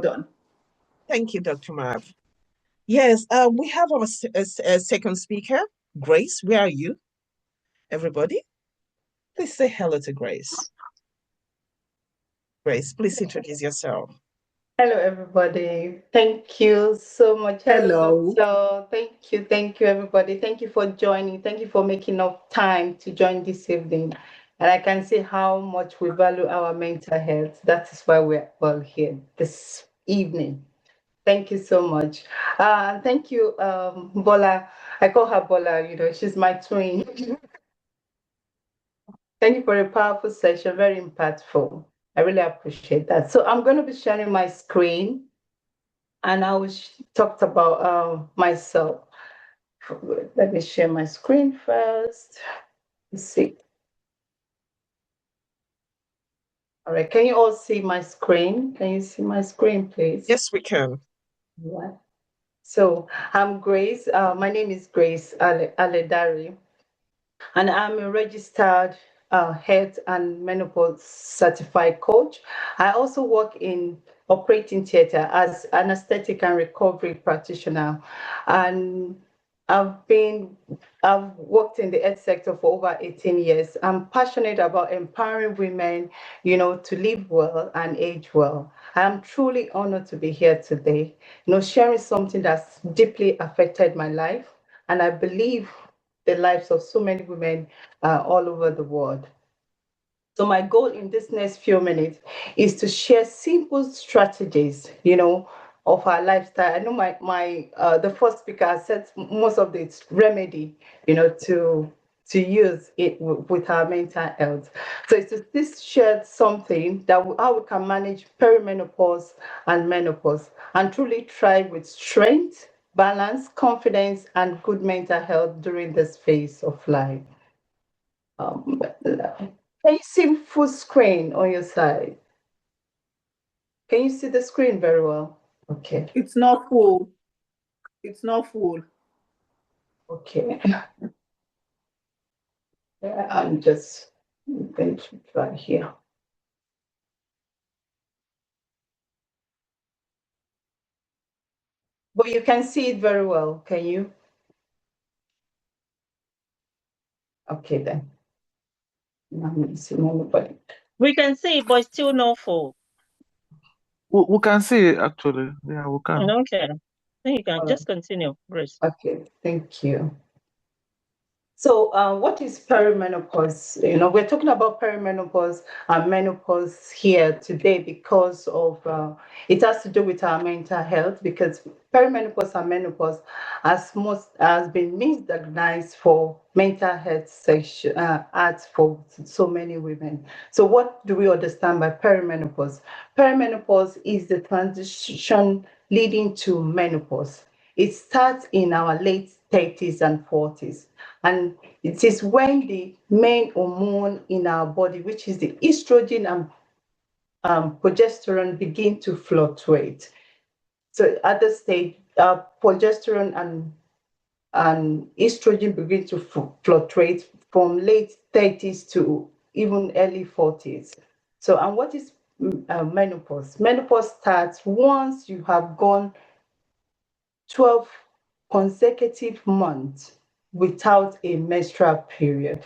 done. Thank you, Dr. Marv. Yes, we have our second speaker, Grace. Where are you, everybody? Please say hello to Grace. Grace, please introduce yourself. Hello, everybody. Thank you so much. Hello. Doctor. Thank you, everybody. Thank you for joining. Thank you for making enough time to join this evening. And I can see how much we value our mental health. That is why we're all here this evening. Thank you so much. Thank you, Bola. I call her Bola, she's my twin. Thank you for a powerful session, very impactful. I really appreciate that. So I'm going to be sharing my screen and I will talk about myself. Let me share my screen first. Let's see. All right, can you all see my screen? Can you see my screen, please? Yes, we can. Yeah. So I'm Grace. My name is Grace Aledari, and I'm a registered health and menopause certified coach. I also work in operating theater as an aesthetic and recovery practitioner, and I've worked in the health sector for over 18 years. I'm passionate about empowering women, to live well and age well. I'm truly honored to be here today, sharing something that's deeply affected my life, and I believe the lives of so many women all over the world. So my goal in this next few minutes is to share simple strategies, of our lifestyle. I know my the first speaker said most of the remedy, to use it with our mental health. So it's to this shared something that how we can manage perimenopause and menopause and truly thrive with strength, balance, confidence, and good mental health during this phase of life. Can you see full screen on your side? Can you see the screen very well? Okay. It's not full. It's not full. Okay. I'm just going to try here. But you can see it very well, can you? Okay then. I'm seeing anybody. We can see, but still not full. We can see it actually. Yeah, we can. Okay. Then you can just continue, Grace. Okay, thank you. So, what is perimenopause? We're talking about perimenopause and menopause here today because of it has to do with our mental health. Because perimenopause and menopause has been misdiagnosed for mental health section for so many women. So, what do we understand by perimenopause? Perimenopause is the transition leading to menopause. It starts in our late 30s and 40s. And it is when the main hormone in our body, which is the estrogen and progesterone, begin to fluctuate. So at this stage, progesterone and estrogen begin to fluctuate from late 30s to even early 40s. So, and what is menopause? Menopause starts once you have gone 12 consecutive months without a menstrual period.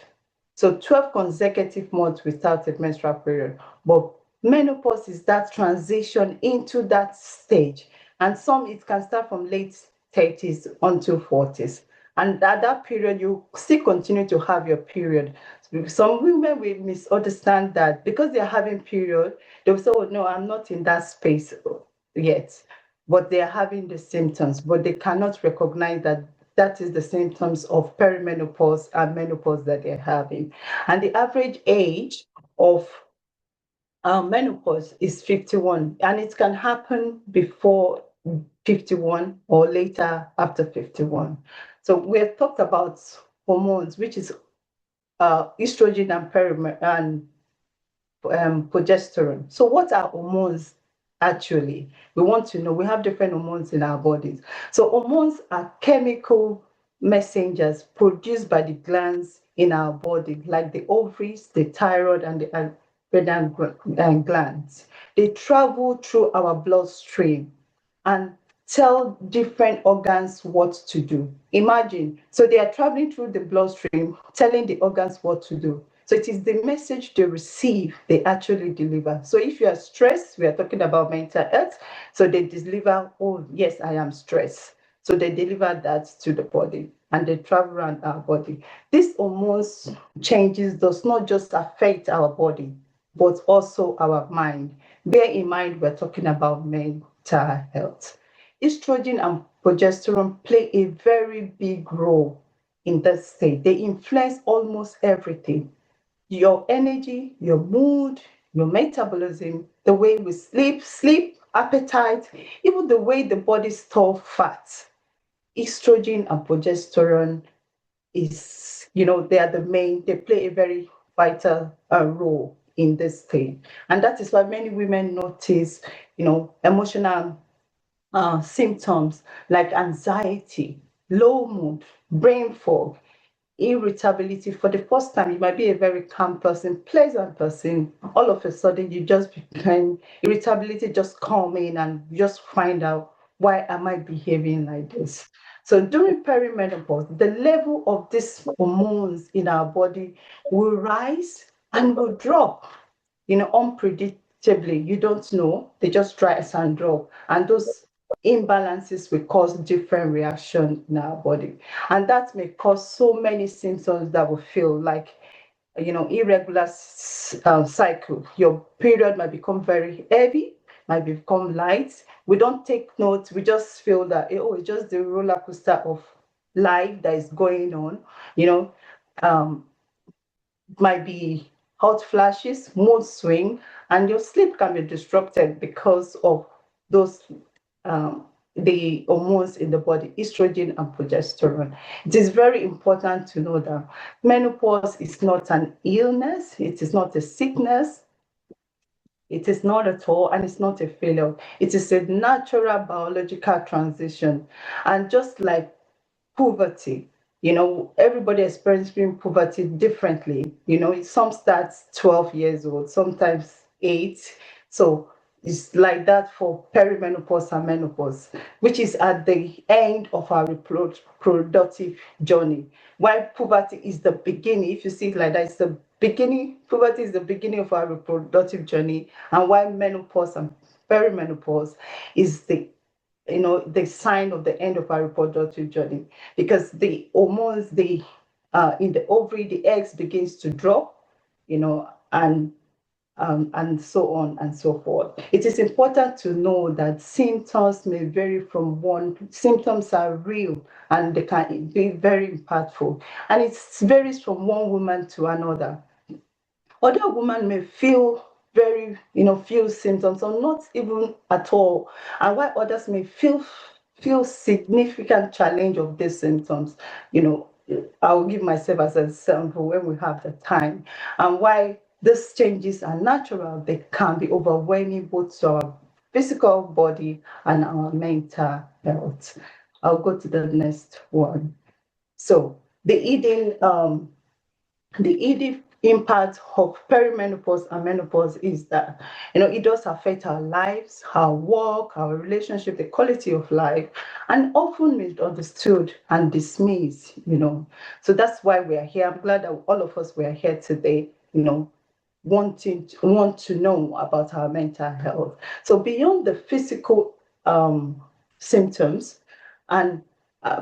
So 12 consecutive months without a menstrual period. But menopause is that transition into that stage. And it can start from late 30s until 40s. And at that period, you still continue to have your period. Some women will misunderstand that because they're having period, they'll say, oh, no, I'm not in that space yet. But they're having the symptoms, but they cannot recognize that is the symptoms of perimenopause and menopause that they're having. And the average age of menopause is 51, and it can happen before 51 or later after 51. So we have talked about hormones, which is estrogen and progesterone. So what are hormones actually? We want to know. We have different hormones in our bodies. So hormones are chemical messengers produced by the glands in our body, like the ovaries, the thyroid, and the glands. They travel through our bloodstream and tell different organs what to do. Imagine, so they are traveling through the bloodstream, telling the organs what to do. So it is the message they receive, they actually deliver. So if you are stressed, we are talking about mental health. So they deliver, oh, yes, I am stressed. So they deliver that to the body and they travel around our body. This hormones changes does not just affect our body, but also our mind. Bear in mind, we're talking about mental health. Estrogen and progesterone play a very big role in this state. They influence almost everything: your energy, your mood, your metabolism, the way we sleep appetite, even the way the body stores fat. Estrogen and progesterone is, they are the main, they play a very vital role in this thing. And that is why many women notice, emotional symptoms like anxiety, low mood, brain fog, irritability. For the first time, you might be a very calm person, pleasant person. All of a sudden, you just become irritability just come in and you just find out, why am I behaving like this? So during perimenopause, the level of these hormones in our body will rise and will drop, unpredictably. You don't know. They just rise and drop. And those imbalances will cause different reactions in our body. And that may cause so many symptoms that will feel like, irregular cycle. Your period might become very heavy, might become light. We don't take notes. We just feel that, oh, it's just the roller coaster of life that is going on. Um, might be hot flashes, mood swing, and your sleep can be disrupted because of those the hormones in the body, estrogen and progesterone. It is very important to know that menopause is not an illness, it is not a sickness, it is not at all, and it's not a failure. It is a natural biological transition. And just like puberty, everybody experiencing puberty differently. Some starts 12 years old, sometimes 8. So it's like that for perimenopause and menopause, which is at the end of our reproductive journey. While puberty is the beginning, if you see it like that, it's the beginning. Puberty is the beginning of our reproductive journey, and while menopause and perimenopause is the sign of the end of our reproductive journey, because the hormones, in the ovary, the eggs begins to drop, and so on and so forth. It is important to know that symptoms may vary from one. Symptoms are real and they can be very impactful, and it varies from one woman to another. Other women may feel feel symptoms or not even at all, and while others may feel significant challenge of these symptoms. I'll give myself as an example when we have the time. And why these changes are natural, they can be overwhelming both to our physical body and our mental health. I'll go to the next one. So the impact of perimenopause and menopause is that, it does affect our lives, our work, our relationship, the quality of life, and often misunderstood and dismissed. So that's why we are here. I'm glad that all of us were here today, want to know about our mental health. So beyond the physical symptoms, and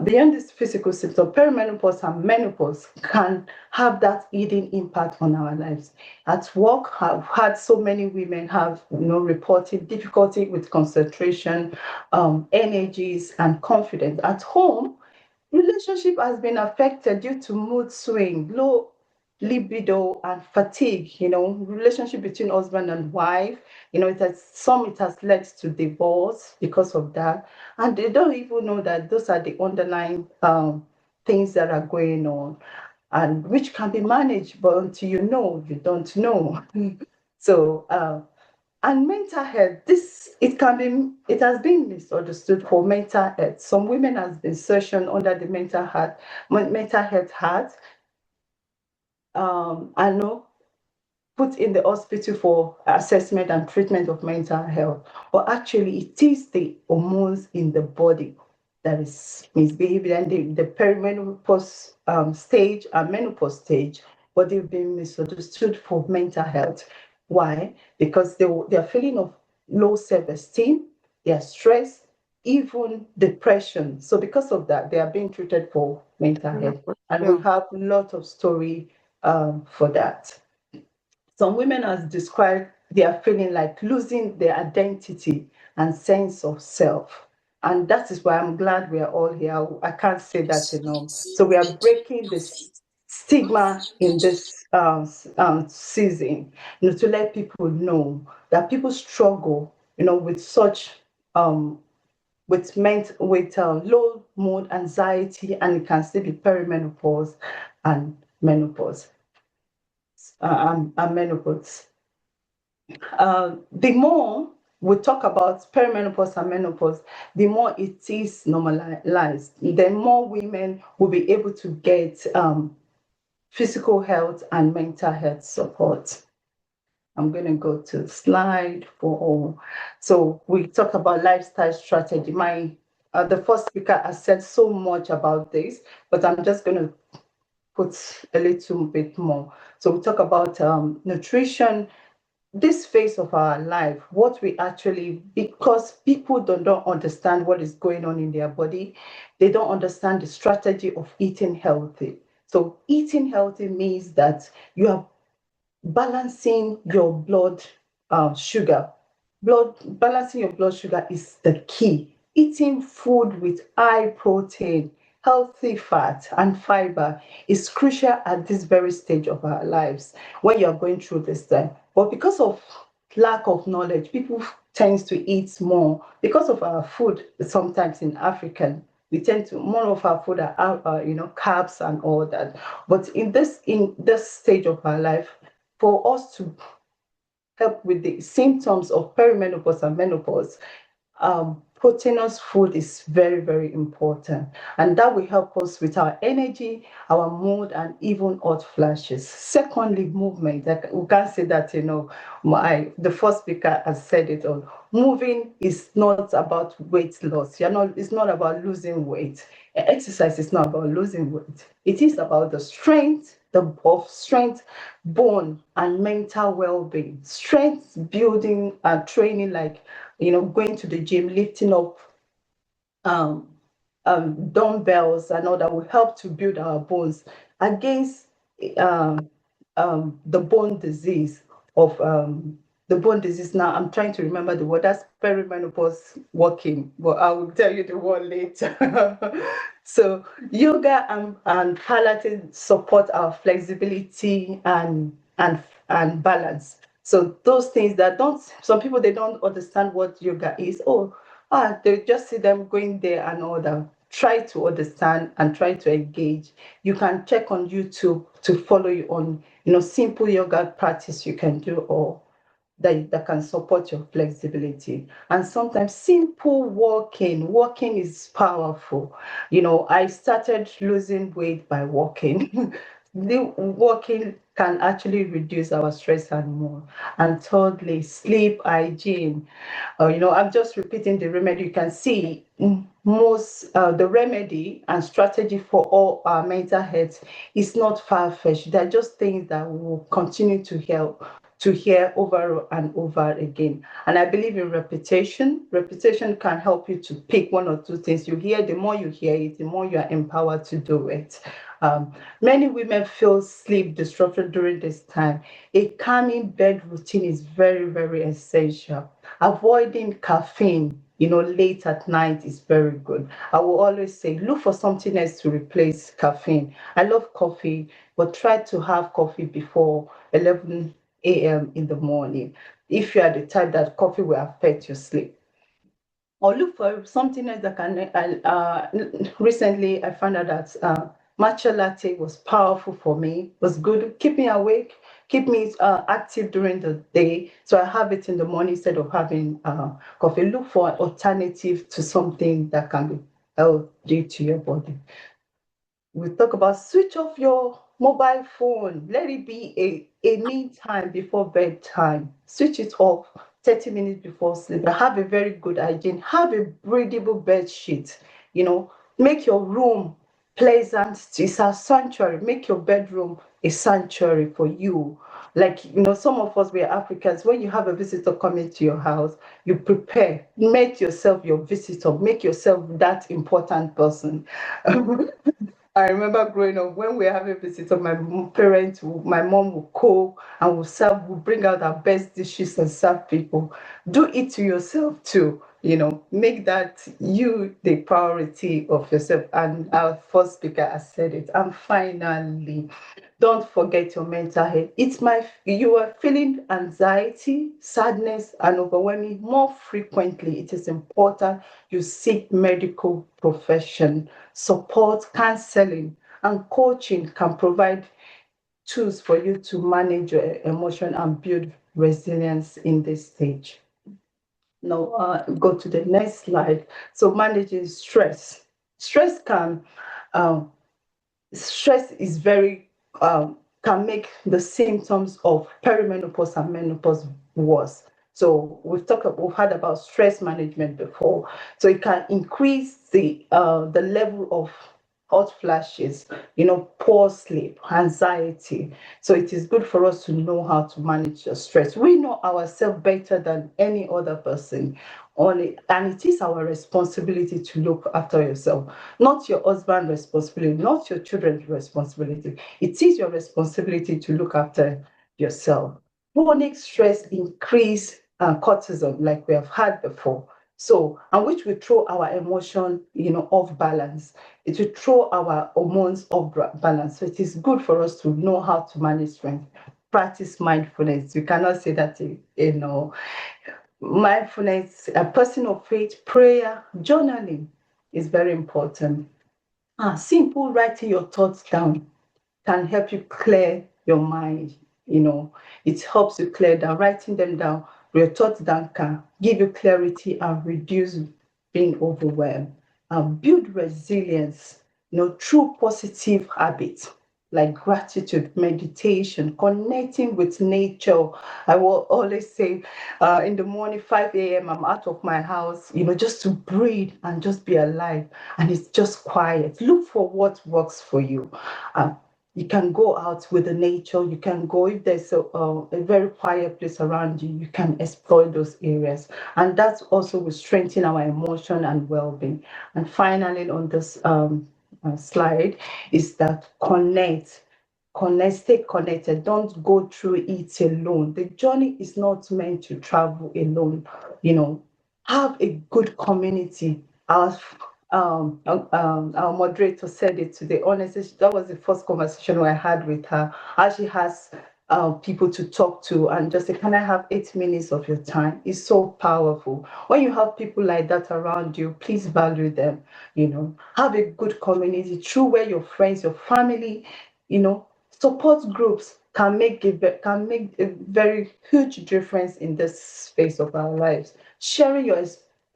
beyond this physical symptom, perimenopause and menopause can have that hidden impact on our lives. At work, I've had so many women have, reported difficulty with concentration, energies, and confidence. At home, relationship has been affected due to mood swing, low libido, and fatigue. Relationship between husband and wife, it has led to divorce because of that, and they don't even know that those are the underlying things that are going on, and which can be managed, but until you don't know. So and mental health, it has been misunderstood for mental health. Some women has been searching under the mental health heart. I know put in the hospital for assessment and treatment of mental health, but actually it is the hormones in the body that is misbehaving, and the perimenopause stage and menopause stage, but they've been misunderstood for mental health. Why? Because they are feeling of low self-esteem, they are stressed, even depression. So because of that, they are being treated for mental health. And we Yeah. have a lot of story for that. Some women has described they are feeling like losing their identity and sense of self. And that is why I'm glad we are all here. I can't say that enough. So we are breaking this stigma in this season, to let people know that people struggle, with such with low mood, anxiety, and it can still be perimenopause and menopause. And menopause. The more we talk about perimenopause and menopause, the more it is normalized. The more women will be able to get physical health and mental health support. I'm going to go to slide 4. So we talk about lifestyle strategy. The first speaker has said so much about this, but I'm just going to put a little bit more. So we talk about nutrition, this phase of our life, what we actually, because people don't understand what is going on in their body, they don't understand the strategy of eating healthy. So eating healthy means that you are balancing your blood sugar. Balancing your blood sugar is the key. Eating food with high protein, healthy fat, and fiber is crucial at this very stage of our lives when you are going through this time. But because of lack of knowledge, people tend to eat more because of our food. Sometimes in African, we tend to more of our food are carbs and all that. But in this stage of our life, for us to help with the symptoms of perimenopause and menopause, proteinous food is very, very important. And that will help us with our energy, our mood, and even hot flashes. Secondly, movement. We can't say that, the first speaker has said it all. Moving is not about weight loss. It's not about losing weight. Exercise is not about losing weight. It is about the strength, bone, and mental well-being. Strength building and training, like going to the gym, lifting up um, dumbbells and all that will help to build our bones against um, the bone disease of the bone disease. Now I'm trying to remember the word. That's perimenopause walking, but I will tell you the word later. So yoga and Pilates support our flexibility and balance. So those things that some people, they don't understand what yoga is. They just see them going there and all that. Try to understand and try to engage. You can check on YouTube to follow you on, simple yoga practice you can do, or that can support your flexibility. And sometimes simple walking. Walking is powerful. I started losing weight by walking. The walking can actually reduce our stress and more. And thirdly, sleep hygiene. I'm just repeating the remedy. You can see most the remedy and strategy for all our mental health is not far-fetched. They're just things that will continue to hear over and over again. And I believe in repetition. Repetition can help you to pick one or two things you hear. The more you hear it, the more you are empowered to do it. Many women feel sleep disruption during this time. A calming bed routine is very, very essential. Avoiding caffeine, late at night is very good. I will always say, look for something else to replace caffeine. I love coffee, but try to have coffee before 11 a.m. in the morning if you are the type that coffee will affect your sleep. Or look for something else that can. Recently, I found out that matcha latte was powerful for me. Was good, keep me awake, keep me active during the day. So I have it in the morning instead of having coffee. Look for an alternative to something that can be healthy to your body. We talk about switch off your mobile phone. Let it be a me time before bedtime. Switch it off 30 minutes before sleep. Have a very good hygiene. Have a breathable bed sheet. Make your room pleasant. It's a sanctuary. Make your bedroom a sanctuary for you. Like, some of us, we are Africans. When you have a visitor coming to your house, you prepare. Make yourself your visitor. Make yourself that important person. I remember growing up when we were having visitors, my mom would cook and would bring out our best dishes and serve people. Do it to yourself too. Make that you the priority of yourself. And our first speaker has said it. And finally, don't forget your mental health. You are feeling anxiety, sadness, and overwhelming more frequently. It is important you seek medical profession support. Counseling and coaching can provide tools for you to manage your emotion and build resilience in this stage. Now, go to the next slide. So, managing stress. Stress can um, stress is very can make the symptoms of perimenopause and menopause worse. So we've had about stress management before. So it can increase the level of hot flashes, poor sleep, anxiety. So it is good for us to know how to manage the stress. We know ourselves better than any other person on it, and it is our responsibility to look after yourself, not your husband's responsibility, not your children's responsibility. It is your responsibility to look after yourself. Chronic stress increase cortisol, like we have had before. So, and which will throw our emotion, off balance. It will throw our hormones off balance. So it is good for us to know how to manage stress. Practice mindfulness. We cannot say that, mindfulness, a person of faith, prayer, journaling is very important. Simple writing your thoughts down can help you clear your mind. It helps you clear down. Writing them down, your thoughts down can give you clarity and reduce being overwhelmed. Build resilience, through positive habits like gratitude, meditation, connecting with nature. I will always say in the morning, 5 a.m., I'm out of my house, just to breathe and just be alive. And it's just quiet. Look for what works for you. You can go out with the nature. You can go if there's a very quiet place around you. You can explore those areas, and that also will strengthen our emotion and well-being. And finally, on this slide, is that stay connected. Don't go through it alone. The journey is not meant to travel alone. Have a good community. Our moderator said it today. Honestly, that was the first conversation I had with her. How she has people to talk to and just say, "Can I have 8 minutes of your time?" It's so powerful. When you have people like that around you, please value them. Have a good community through where your friends, your family, support groups can make a very huge difference in this phase of our lives. Sharing your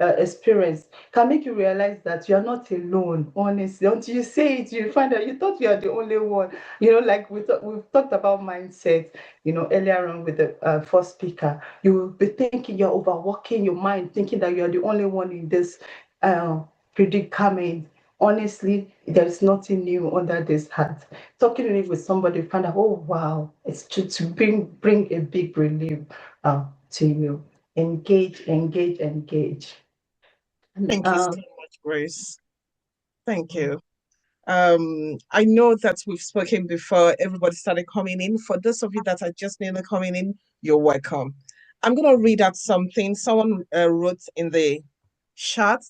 experience can make you realize that you are not alone. Honestly, until you say it, you find out you thought you are the only one. Like we've talked about mindset. Earlier on with the first speaker, you will be thinking you're overworking your mind, thinking that you are the only one in this uh, predicament. Honestly, there's nothing new under this hat. Talking with somebody, find out, oh wow, it's to bring a big relief to you. Engage, engage, engage. Thank you so much, Grace. Thank you. I know that we've spoken before everybody started coming in. For those of you that are just newly coming in, you're welcome. I'm going to read out something someone wrote in the chat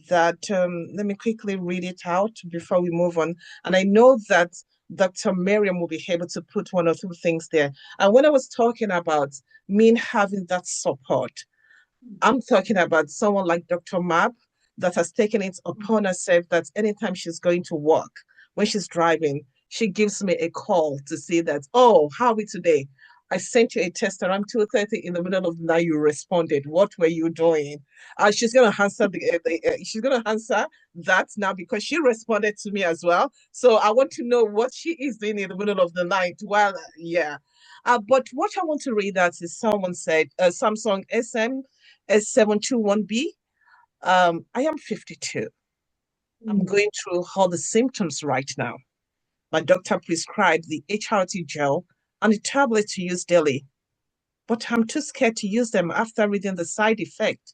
that let me quickly read it out before we move on. And I know that Dr. Miriam will be able to put one or two things there. And when I was talking about me having that support, I'm talking about someone like Dr. Mab that has taken it upon herself that anytime she's going to work, when she's driving, she gives me a call to say that, oh, how are we today? I sent you a text around 2:30 in the middle of the night. You responded. What were you doing? She's gonna answer she's gonna answer that now because she responded to me as well. So I want to know what she is doing in the middle of the night. Well, yeah. But what I want to read out is someone said, Samsung SM S721B. I am 52. I'm going through all the symptoms right now. My doctor prescribed the HRT gel and the tablet to use daily, but I'm too scared to use them after reading the side effect.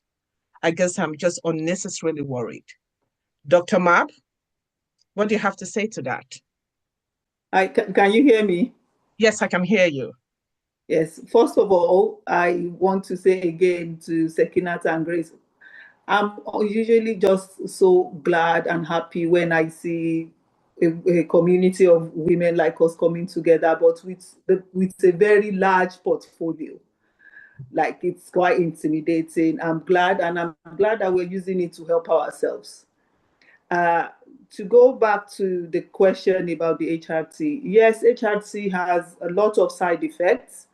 I guess I'm just unnecessarily worried. Dr. Mab, what do you have to say to that? Can you hear me? Yes, I can hear you. Yes. First of all, I want to say again to Sekinat and Grace, I'm usually just so glad and happy when I see a community of women like us coming together, but with a very large portfolio. Like, it's quite intimidating. I'm glad, and I'm glad that we're using it to help ourselves. Uh, to go back to the question about the HRT, yes, HRT has a lot of side effects,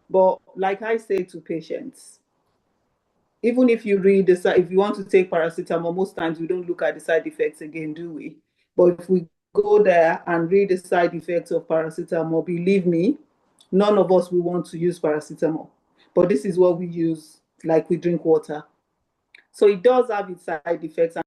but like I say to patients, even if you read the side, if you want to take paracetamol, most times we don't look at the side effects again, do we? But if we go there and read the side effects of paracetamol, believe me, none of us will want to use paracetamol. But this is what we use, like we drink water. So it does have its side effects.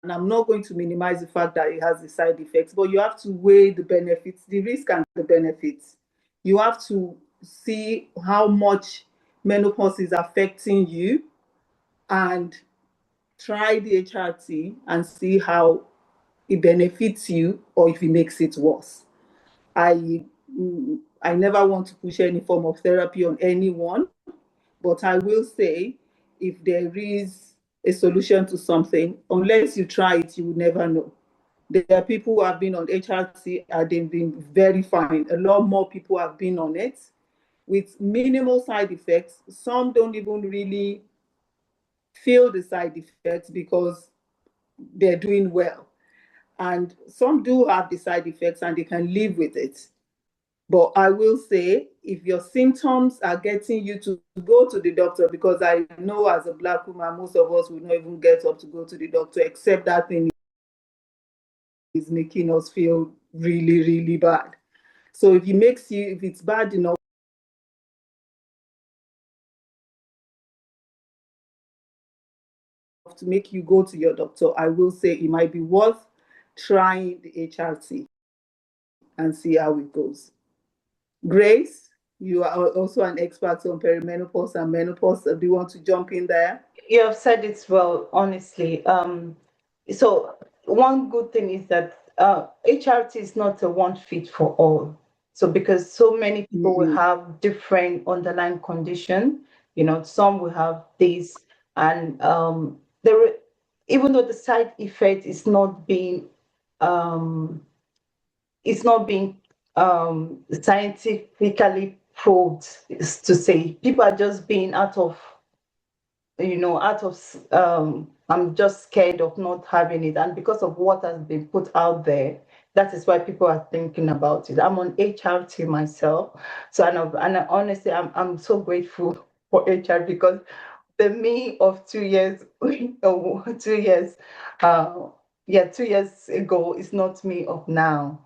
And I'm not going to minimize the fact that it has the side effects, but you have to weigh the benefits, the risk and the benefits. You have to see how much menopause is affecting you and try the HRT and see how it benefits you or if it makes it worse. I I never want to push any form of therapy on anyone, but I will say, if there is a solution to something, unless you try it, you will never know. There are people who have been on HRT and they've been very fine. A lot more people have been on it with minimal side effects. Some don't even really feel the side effects because they're doing well. And some do have the side effects and they can live with it. But I will say, if your symptoms are getting you to go to the doctor, because I know as a Black woman, most of us will not even get up to go to the doctor, except that thing is making us feel really, really bad. So if it's bad enough to make you go to your doctor, I will say it might be worth trying the HRT and see how it goes. Grace, you are also an expert on perimenopause and menopause. Do you want to jump in there? You have said it well, honestly. So one good thing is that HRT is not a one fit for all. So because so many people will have different underlying condition, some will have this, and there, even though the side effect is not being um, it's not being scientifically proved, is to say people are just being out of I'm just scared of not having it, and because of what has been put out there, that is why people are thinking about it. I'm on HRT myself, so honestly, I'm so grateful for HR, because the me of 2 years, 2 years, uh, 2 years ago is not me of now.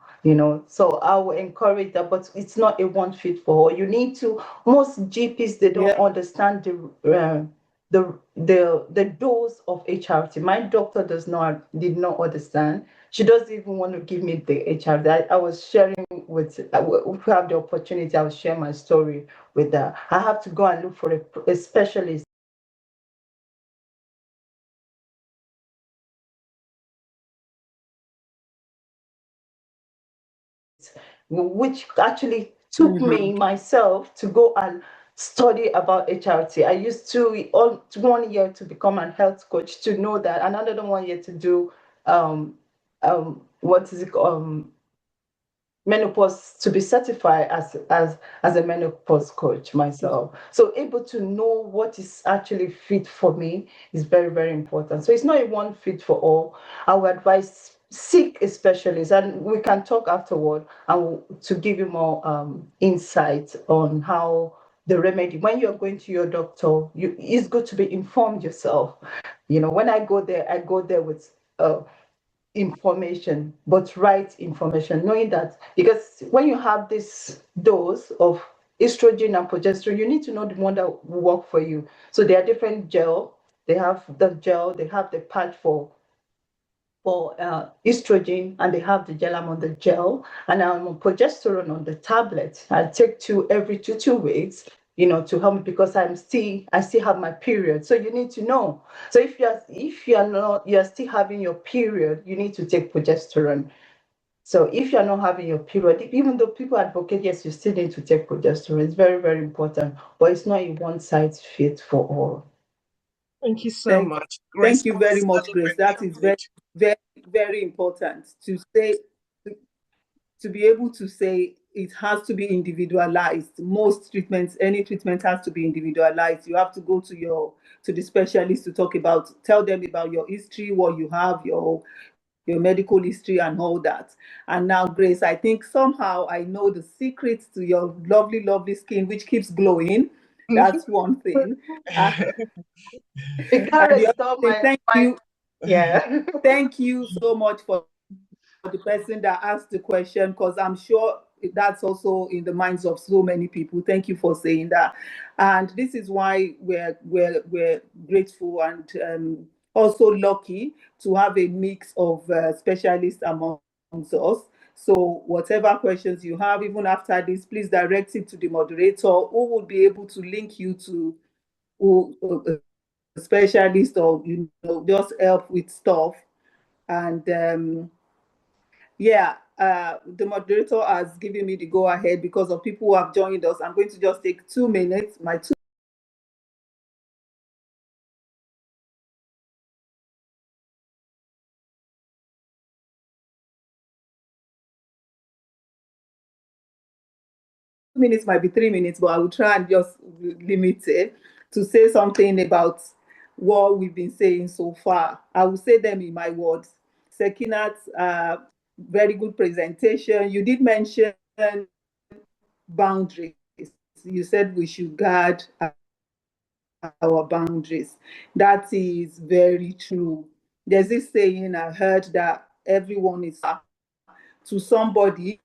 So I will encourage that, but it's not a one fit for all. You need to. Most GPs, they don't understand the dose of HRT. My doctor did not understand. She doesn't even want to give me the HRT. I was sharing with, if we have the opportunity, I'll share my story with her. I have to go and look for a specialist which actually took me myself to go and study about HRT. I used to 1 year to become a health coach, to know that, and another 1 year to do what is it menopause, to be certified as a menopause coach myself. So able to know what is actually fit for me is very, very important. So it's not a one fit for all. I would advise seek a specialist, and we can talk afterward and to give you more insight on how the remedy. When you're going to your doctor, it's good to be informed yourself. When I go there with information, but right information, knowing that, because when you have this dose of estrogen and progesterone, you need to know the one that will work for you. So there are different gel. They have the gel, they have the patch for estrogen, and they have the gel. I'm on the gel, and I'm on progesterone on the tablet. I take two every 2 weeks, to help me, because I still have my period. So you need to know. So if you're still having your period, you need to take progesterone. So if you're not having your period, even though people advocate, yes, you still need to take progesterone. It's very, very important, but it's not a one size fits for all. Thank you so Thank, much, Grace. thank you very much, Grace. That is very, very, very important to say, to be able to say it has to be individualized. Most treatments, any treatment has to be individualized. You have to go to the specialist to tell them about your history, what you have, your medical history and all that. And now, Grace, I think somehow I know the secrets to your lovely, lovely skin, which keeps glowing. That's one thing. You can't And the other restore thing, my yeah. thank you so much for the person that asked the question, because I'm sure that's also in the minds of so many people. Thank you for saying that. And this is why we're grateful and also lucky to have a mix of specialists amongst us. So whatever questions you have, even after this, please direct it to the moderator, who will be able to link you to a specialist, or just help with stuff. And the moderator has given me the go ahead because of people who have joined us. I'm going to just take 2 minutes, my 2 minutes might be 3 minutes, but I will try and just limit it to say something about what we've been saying so far. I will say them in my words. Sekinat, very good presentation. You did mention boundaries. You said we should guard our boundaries. That is very true. There's this saying I heard, that everyone is to somebody